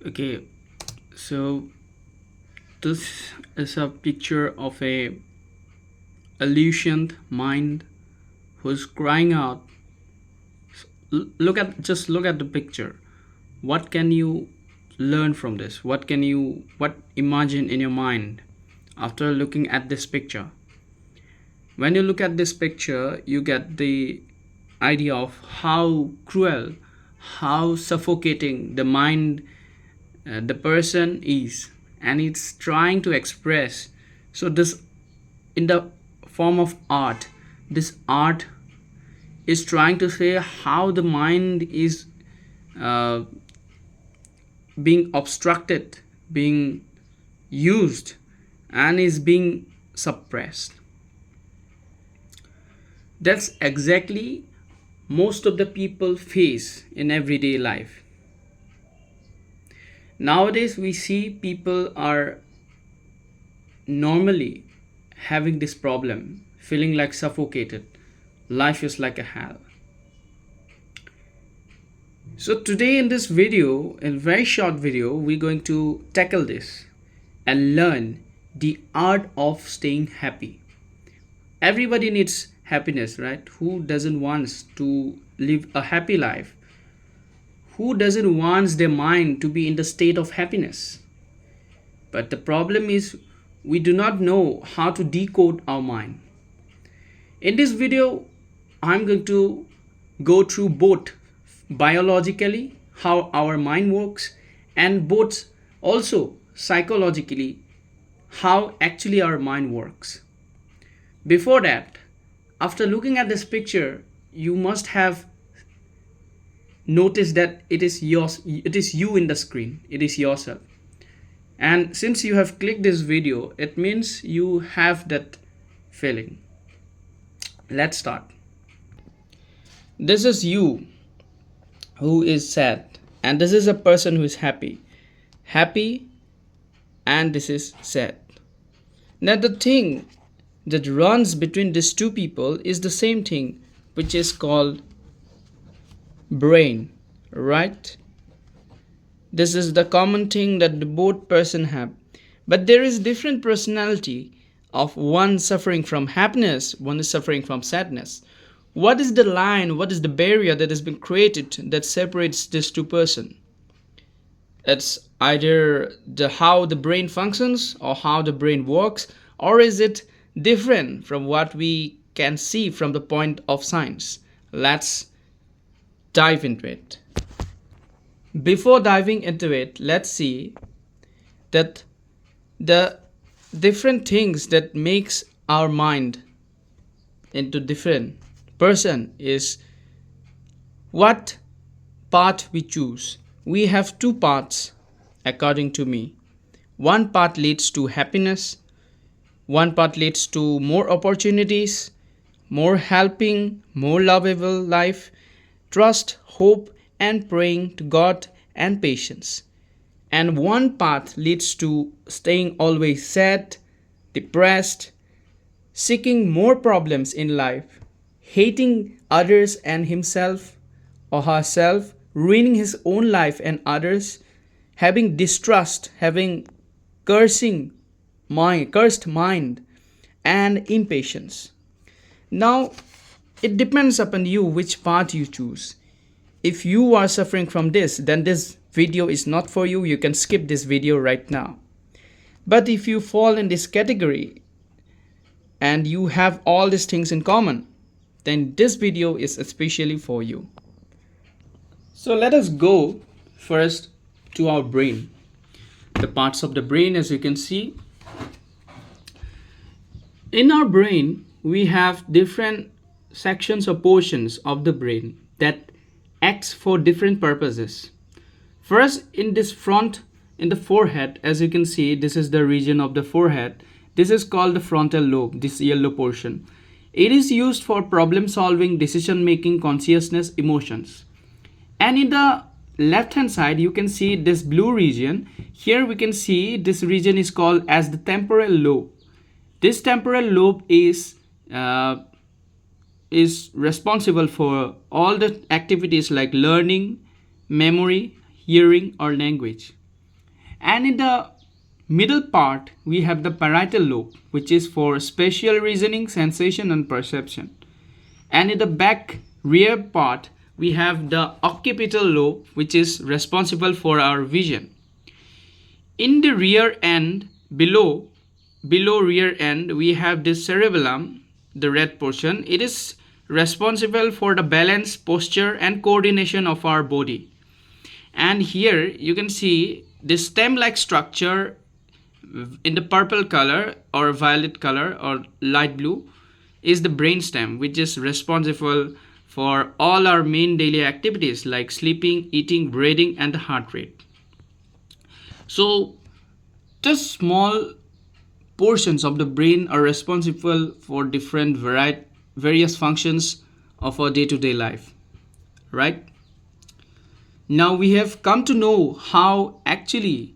Okay, so this is a picture of a illusioned mind who's crying out. Look at the picture. What can you learn from this? What imagine in your mind after looking at this picture? When you look at this picture, you get the idea of how cruel, how suffocating the mind, the person is, and it's trying to express. So this, in the form of art, this art is trying to say how the mind is uh, being obstructed, being used, and is being suppressed. That's exactly most of the people face in everyday life. Nowadays, we see people are normally having this problem, feeling like suffocated. Life is like a hell. So today in this video, in a very short video, we're going to tackle this and learn the art of staying happy. Everybody needs happiness, right? Who doesn't want to live a happy life? Who doesn't want their mind to be in the state of happiness? But the problem is we do not know how to decode our mind. In this video, I'm going to go through both biologically how our mind works and both also psychologically how actually our mind works. Before that, after looking at this picture, you must have noticed that it is you in the screen, it is yourself. And since you have clicked this video, it means you have that feeling. Let's start. This is you who is sad, and this is a person who is happy, and this is sad. Now the thing that runs between these two people is the same thing, which is called brain, right? This is the common thing that the both person have, but there is different personality of one suffering from happiness, one is suffering from sadness. What is the line, what is the barrier that has been created that separates these two person? It's either the how the brain functions or how the brain works, or is it different from what we can see from the point of science? Let's dive into it. Before diving into it, let's see that the different things that makes our mind into different person is what path we choose. We have two paths according to me. One path leads to happiness, one path leads to more opportunities, more helping, more lovable life, trust, hope, and praying to God and patience. And one path leads to staying always sad, depressed, seeking more problems in life, hating others and himself or herself, ruining his own life and others, having distrust, having cursed mind, and impatience. Now, it depends upon you which path you choose. If you are suffering from this, then this video is not for you. You can skip this video right now. But if you fall in this category and you have all these things in common, then this video is especially for you. So let us go first to our brain. The parts of the brain, as you can see. In our brain, we have different sections or portions of the brain that acts for different purposes. First, in this front, in the forehead, as you can see, this is the region of the forehead. This is called the frontal lobe, this yellow portion. It is used for problem solving, decision making, consciousness, emotions. And in the left hand side, you can see this blue region. Here we can see this region is called as the temporal lobe. This temporal lobe is responsible for all the activities like learning, memory, hearing, or language. And in the middle part, we have the parietal lobe, which is for spatial reasoning, sensation, and perception. And in the back rear part, we have the occipital lobe, which is responsible for our vision. In the rear end, below rear end, we have the cerebellum, the red portion. It is responsible for the balance, posture, and coordination of our body. And here you can see this stem-like structure in the purple color or violet color or light blue is the brainstem, which is responsible for all our main daily activities like sleeping, eating, breathing, and the heart rate. So just small portions of the brain are responsible for different various functions of our day-to-day life, right? Now we have come to know how actually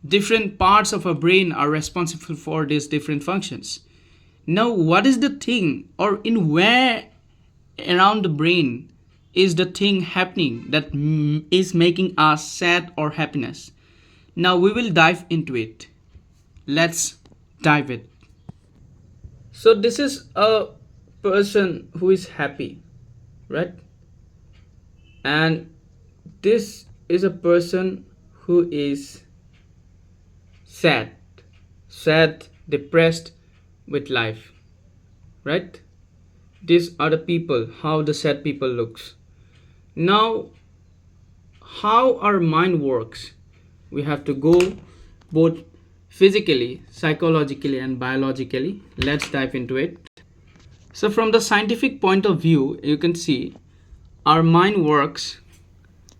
different parts of our brain are responsible for these different functions. Now, what is the thing, or in where around the brain is the thing happening that is making us sad or happiness? Now we will dive into it. Let's dive it. So this is a person who is happy, right? And this is a person who is sad, depressed with life, right? These are the people, how the sad people looks. Now, how our mind works, we have to go both physically, psychologically, and biologically. Let's dive into it. So from the scientific point of view, you can see our mind works.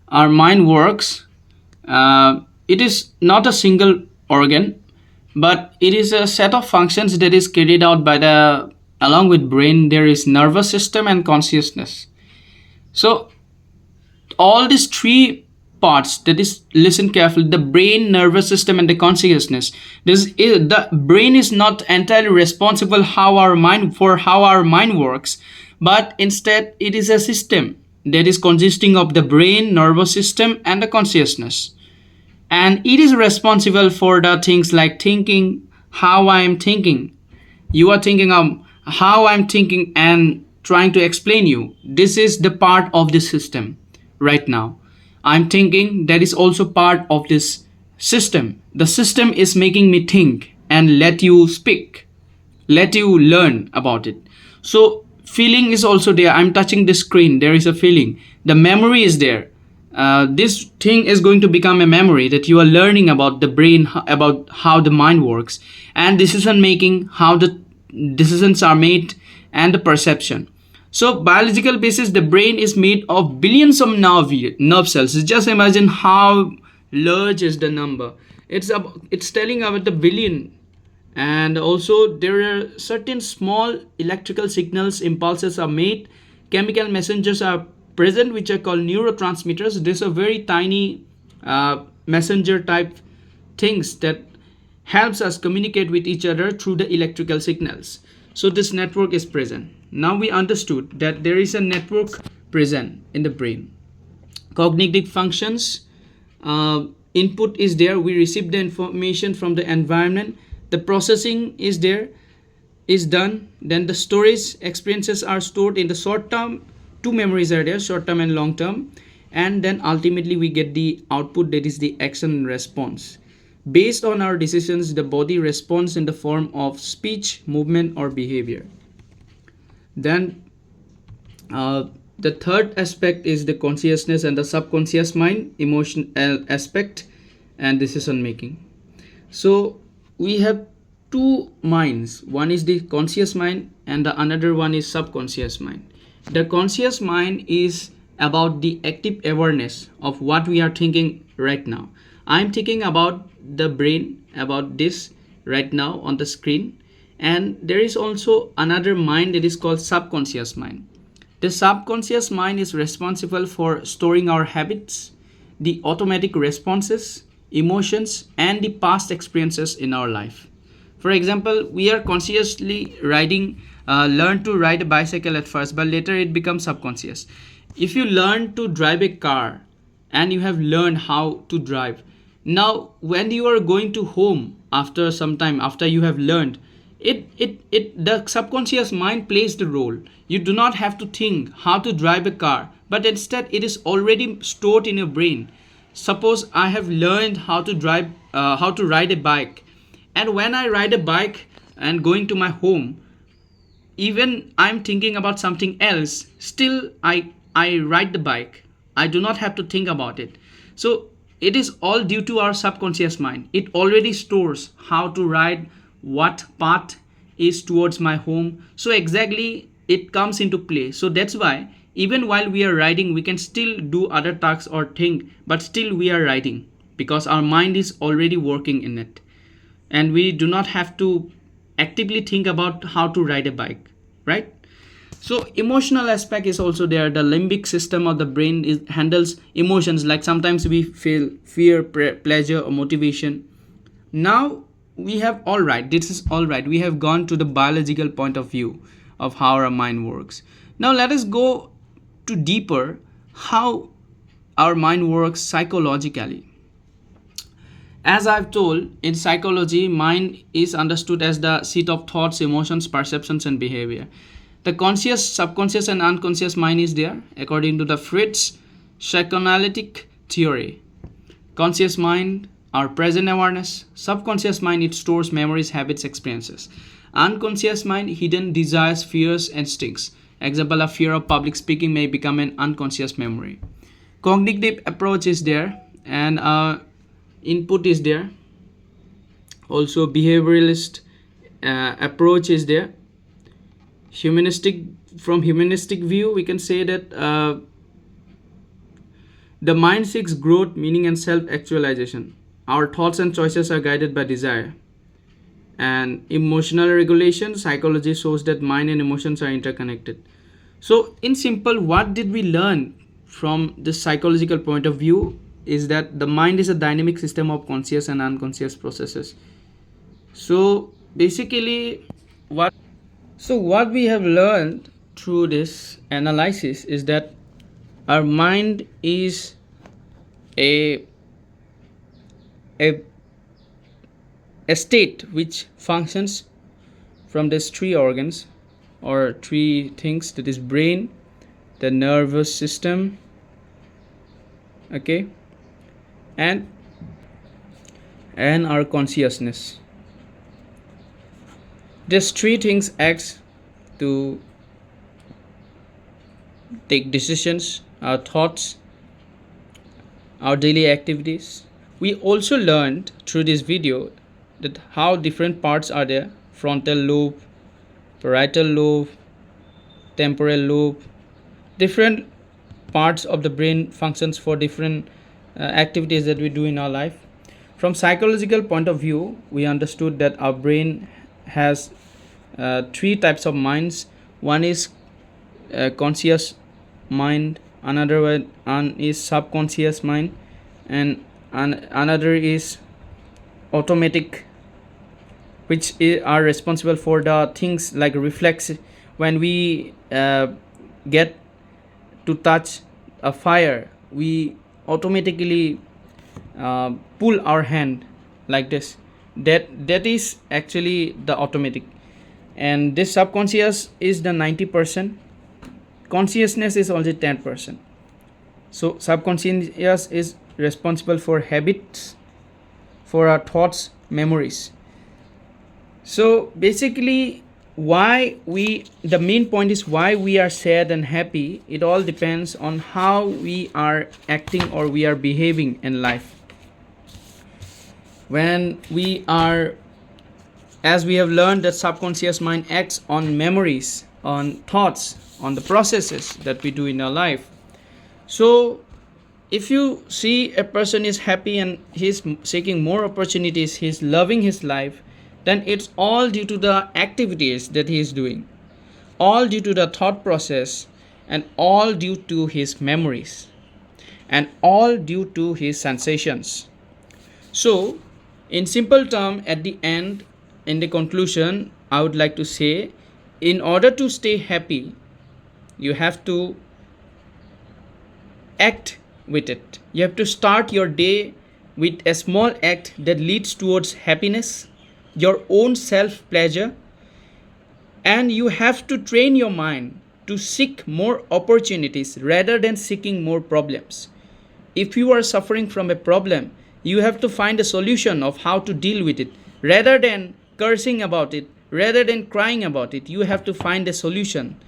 It is not a single organ, but it is a set of functions that is carried out by the, along with brain, there is nervous system and consciousness. So all these three parts, that is, listen carefully, the brain, nervous system, and the consciousness, the brain is not entirely responsible for how our mind works, but instead it is a system that is consisting of the brain, nervous system, and the consciousness. And it is responsible for the things like thinking, how I am thinking. You are thinking of how I'm thinking and trying to explain you. This is the part of the system right now. I'm thinking, that is also part of this system. The system is making me think and let you speak, let you learn about it. So feeling is also there. I'm touching the screen, there is a feeling. The memory is there. This thing is going to become a memory that you are learning about the brain, about how the mind works, and decision making, how the decisions are made, and the perception. So biological basis, the brain is made of billions of nerve cells. Just imagine how large is the number. It's telling about the billion. And also there are certain small electrical signals, impulses are made, chemical messengers are present, which are called neurotransmitters. These are very tiny messenger type things that helps us communicate with each other through the electrical signals. So this network is present. Now we understood that there is a network present in the brain. Cognitive functions, input is there. We receive the information from the environment. The processing is there, is done. Then the storage experiences are stored in the short term. Two memories are there, short term and long term. And then ultimately we get the output, that is the action and response. Based on our decisions, the body responds in the form of speech, movement, or behavior. Then the third aspect is the consciousness and the subconscious mind, emotion aspect, and decision making. So we have two minds. One is the conscious mind and the another one is subconscious mind. The conscious mind is about the active awareness of what we are thinking right now. I'm thinking about the brain, about this right now on the screen. And there is also another mind that is called subconscious mind. The subconscious mind is responsible for storing our habits, the automatic responses, emotions, and the past experiences in our life. For example, we are consciously learn to ride a bicycle at first, but later it becomes subconscious. If you learn to drive a car and you have learned how to drive, Now when you are going to home after some time, after you have learned, it the subconscious mind plays the role. You do not have to think how to drive a car, but instead it is already stored in your brain. Suppose I have learned how to drive, how to ride a bike, and when I ride a bike and going to my home, even I'm thinking about something else, still I ride the bike. I do not have to think about it. So it is all due to our subconscious mind. It already stores how to ride, what path is towards my home. So exactly it comes into play. So that's why even while we are riding, we can still do other tasks or think, but still we are riding because our mind is already working in it, and we do not have to actively think about how to ride a bike, right? So emotional aspect is also there. The limbic system of the brain handles emotions, like sometimes we feel fear, pleasure, or motivation. Now we have, all right, this is all right, we have gone to the biological point of view of how our mind works. Now let us go to deeper how our mind works psychologically. As I've told, in psychology, mind is understood as the seat of thoughts, emotions, perceptions, and behavior. The conscious, subconscious, and unconscious mind is there, according to the Fritz psychoanalytic theory. Conscious mind, our present awareness. Subconscious mind, it stores memories, habits, experiences. Unconscious mind, hidden desires, fears, instincts. Example, a fear of public speaking may become an unconscious memory. Cognitive approach is there, and input is there. Also behavioralist approach is there. Humanistic, from humanistic view, we can say that the mind seeks growth, meaning, and self-actualization. Our thoughts and choices are guided by desire. And emotional regulation, psychology shows that mind and emotions are interconnected. So in simple, what did we learn from the psychological point of view is that the mind is a dynamic system of conscious and unconscious processes. So basically what we have learned through this analysis is that our mind is a a, a state which functions from these three organs or three things, that is brain, the nervous system, okay, and our consciousness. These three things act to take decisions, our thoughts, our daily activities. We also learned through this video that how different parts are there: frontal lobe, parietal lobe, temporal lobe. Different parts of the brain functions for different activities that we do in our life. From psychological point of view, we understood that our brain has three types of minds. One is conscious mind, another one is subconscious mind, and another is automatic, which are responsible for the things like reflex. When we get to touch a fire, we automatically pull our hand like this. That is actually the automatic. And this subconscious is the 90%. Consciousness is only 10%. So subconscious is responsible for habits, for our thoughts, memories. So basically, the main point is why we are sad and happy. It all depends on how we are acting or we are behaving in life. When we are, as we have learned, that subconscious mind acts on memories, on thoughts, on the processes that we do in our life. So if you see a person is happy and he's seeking more opportunities, he's loving his life, then it's all due to the activities that he is doing, all due to the thought process, and all due to his memories, and all due to his sensations. So in simple term, at the end, in the conclusion, I would like to say, in order to stay happy, you have to act with it. You have to start your day with a small act that leads towards happiness, your own self pleasure, and you have to train your mind to seek more opportunities rather than seeking more problems. If you are suffering from a problem, you have to find a solution of how to deal with it rather than cursing about it, rather than crying about it. You have to find a solution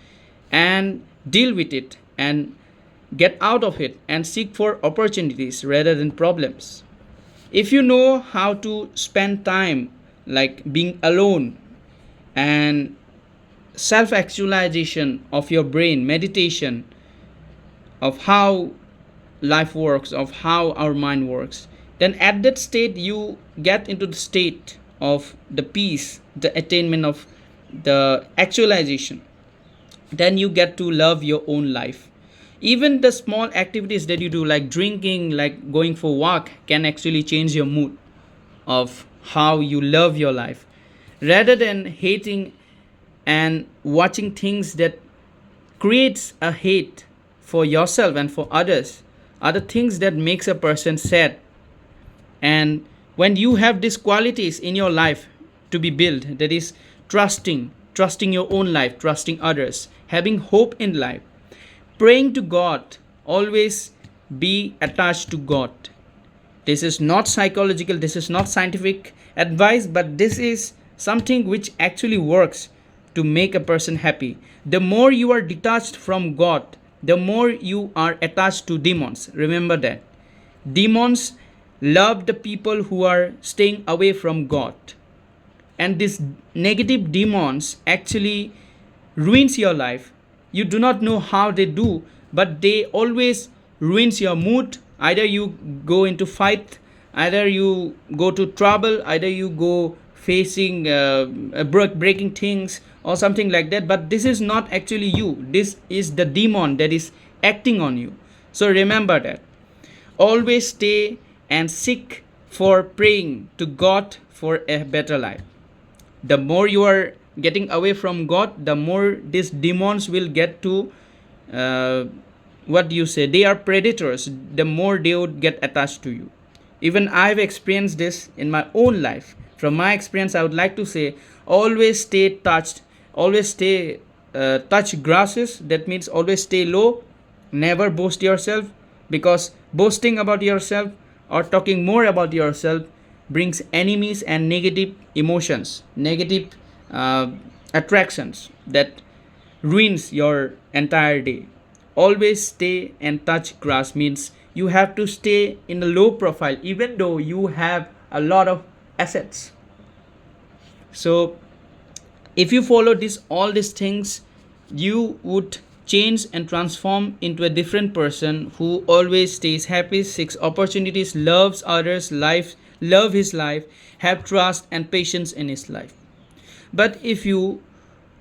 and deal with it and get out of it and seek for opportunities rather than problems. If you know how to spend time like being alone and self actualization of your brain, meditation of how life works, of how our mind works, then at that state you get into the state of the peace, the attainment of the actualization. Then you get to love your own life. Even the small activities that you do, like drinking, like going for walk, can actually change your mood of how you love your life rather than hating and watching things that creates a hate for yourself and for others are the things that makes a person sad. And when you have these qualities in your life to be built, that is trusting your own life, trusting others, having hope in life, praying to God, always be attached to God. This is not psychological, this is not scientific advice, but this is something which actually works to make a person happy. The more you are detached from God, the more you are attached to demons. Remember that. Demons love the people who are staying away from God. And these negative demons actually ruins your life. You do not know how they do, but they always ruins your mood. Either you go into fight, either you go to trouble, either you go facing breaking things or something like that. But this is not actually you. This is the demon that is acting on you. So remember that. Always stay and seek for praying to God for a better life. The more you are getting away from God, the more these demons will get to what do you say? They are predators. The more they would get attached to you. Even I've experienced this in my own life. From my experience, I would like to say, always stay touched. Always stay touch grasses. That means always stay low. Never boast yourself, because boasting about yourself or talking more about yourself brings enemies and negative emotions, negative attractions that ruins your entire day. Always stay and touch grass means you have to stay in a low profile even though you have a lot of assets. So if you follow this all these things, you would change and transform into a different person who always stays happy, seeks opportunities, loves others, love his life, have trust and patience in his life. But if you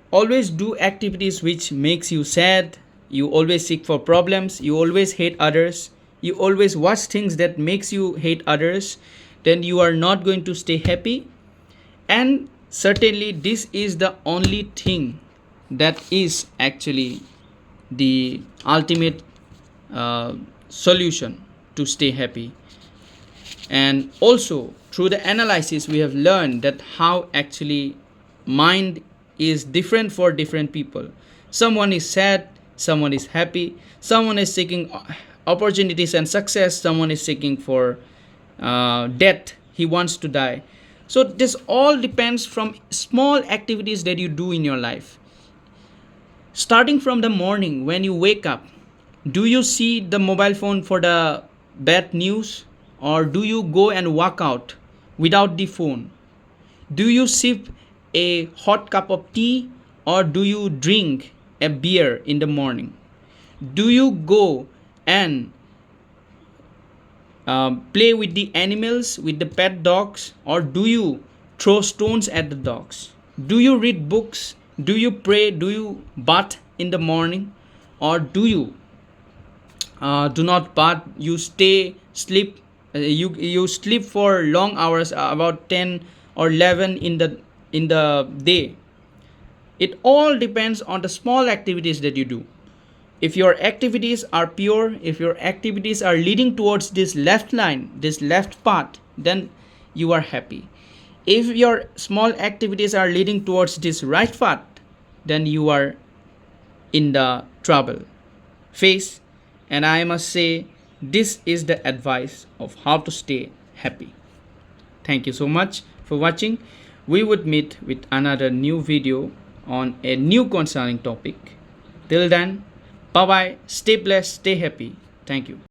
always do activities which makes you sad, you always seek for problems, you always hate others, you always watch things that makes you hate others, then you are not going to stay happy. And certainly this is the only thing that is actually the ultimate solution to stay happy. And also through the analysis we have learned that how actually mind is different for different people. Someone is sad, someone is happy, someone is seeking opportunities and success, someone is seeking for death, he wants to die. So this all depends from small activities that you do in your life. Starting from the morning when you wake up, do you see the mobile phone for the bad news, or do you go and walk out without the phone? Do you sip a hot cup of tea, or do you drink a beer in the morning? Do you go and play with the animals, with the pet dogs, or do you throw stones at the dogs? Do you read books? Do you pray? Do you bath in the morning? Or do you do not bath? You sleep. You sleep for long hours, about 10 or 11 in the day. It all depends on the small activities that you do. If your activities are pure, if your activities are leading towards this left line, this left path, then you are happy. If your small activities are leading towards this right path, then you are in the trouble phase. And I must say, this is the advice of how to stay happy. Thank you so much for watching. We would meet with another new video on a new concerning topic. Till then, bye bye. Stay blessed, stay happy. Thank you.